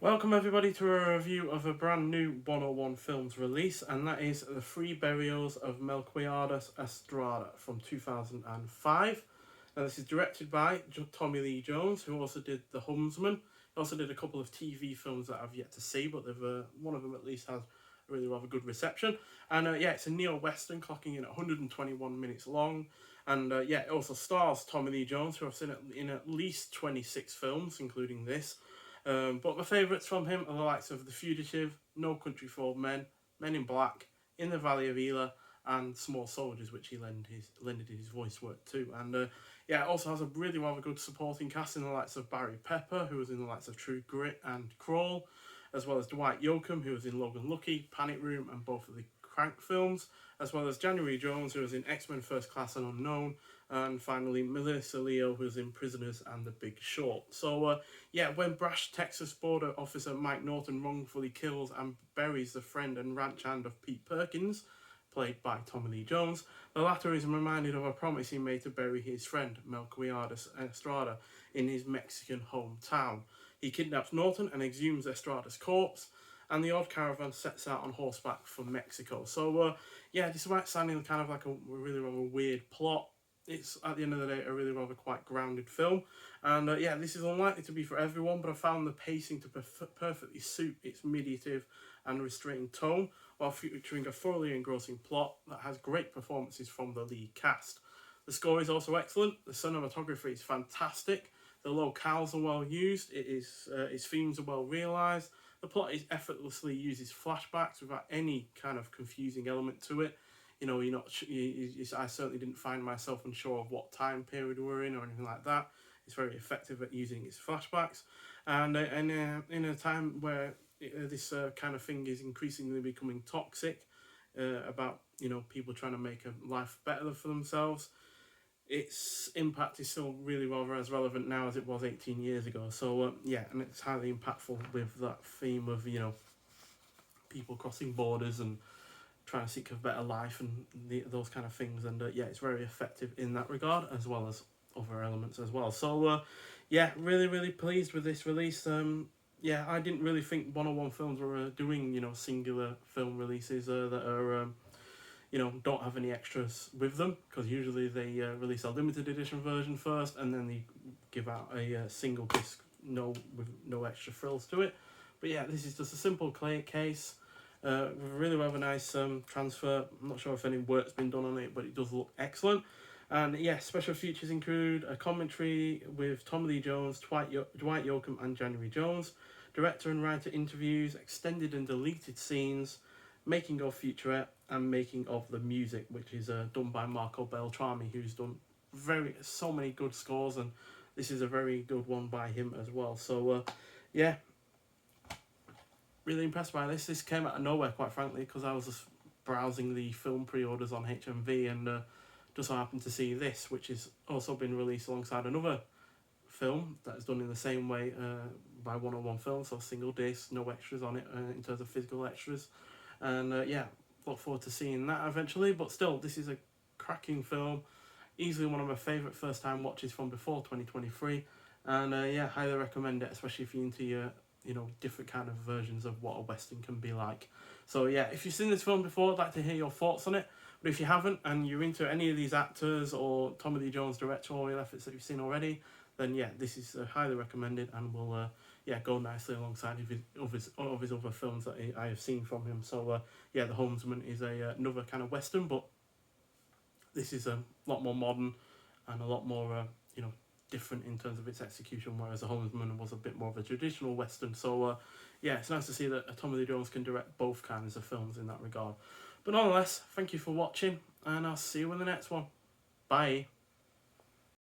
Welcome everybody to a review of a brand new 101 Films release, and that is The Three Burials of Melquiades Estrada from 2005. Now this is directed by Tommy Lee Jones, who also did The Homesman. He also did a couple of TV films that I've yet to see, but one of them at least has a really rather good reception. And it's a neo-western clocking in at 121 minutes long. And it also stars Tommy Lee Jones, who I've seen in at least 26 films, including this. But my favourites from him are the likes of The Fugitive, No Country for Old Men, Men in Black, In the Valley of Elah, and Small Soldiers, which he lended his voice work to. And it also has a really rather good supporting cast in the likes of Barry Pepper, who was in the likes of True Grit and Crawl, as well as Dwight Yoakam, who was in Logan Lucky, Panic Room, and both of the Crank films, as well as January Jones, who was in X-Men First Class and Unknown, and finally Melissa Leo, who was in Prisoners and The Big Short. So when brash Texas border officer Mike Norton wrongfully kills and buries the friend and ranch hand of Pete Perkins, played by Tommy Lee Jones, the latter is reminded of a promise he made to bury his friend Melquiades Estrada in his Mexican hometown. He kidnaps Norton and exhumes Estrada's corpse, and the odd caravan sets out on horseback for Mexico. So despite sounding kind of like a really rather weird plot, it's at the end of the day a really rather quite grounded film. And this is unlikely to be for everyone, but I found the pacing to perfectly suit its meditative and restrained tone, while featuring a thoroughly engrossing plot that has great performances from the lead cast. The score is also excellent, the cinematography is fantastic, the locales are well used, its themes are well realised, the plot is effortlessly uses flashbacks without any kind of confusing element to it. I certainly didn't find myself unsure of what time period we're in or anything like that. It's very effective at using its flashbacks, and in a time where this kind of thing is increasingly becoming toxic, about people trying to make a life better for themselves, its impact is still really rather as relevant now as it was 18 years ago. So and it's highly impactful with that theme of people crossing borders and trying to seek a better life and those kind of things. And it's very effective in that regard, as well as other elements as well. So really pleased with this release. I didn't really think 101 Films were doing singular film releases that are don't have any extras with them, because usually they release a limited edition version first and then they give out a single disc with no extra frills to it. But this is just a simple case with a really rather nice transfer. I'm not sure if any work's been done on it, but it does look excellent. And special features include a commentary with Tommy Lee Jones, Dwight Yoakam and January Jones, director and writer interviews, extended and deleted scenes, making of featurette, and making of the music, which is done by Marco Beltrami, who's done so many good scores, and this is a very good one by him as well. So really impressed by this. This came out of nowhere, quite frankly, because I was just browsing the film pre-orders on HMV and just so happened to see this, which has also been released alongside another film that is done in the same way by 101 Films, so single disc, no extras on it in terms of physical extras. And look forward to seeing that eventually. But still, this is a cracking film, easily one of my favourite first time watches from before 2023. And highly recommend it, especially if you're into your different kind of versions of what a western can be like. So if you've seen this film before, I'd like to hear your thoughts on it. But if you haven't and you're into any of these actors or Tommy Lee Jones directorial efforts that you've seen already, then this is highly recommended and will go nicely alongside of his other films that I have seen from him. So The Homesman is another kind of western, but this is a lot more modern and a lot more different in terms of its execution, whereas The Homesman was a bit more of a traditional western. So it's nice to see that Tommy Lee Jones can direct both kinds of films in that regard. But nonetheless, thank you for watching, and I'll see you in the next one. Bye.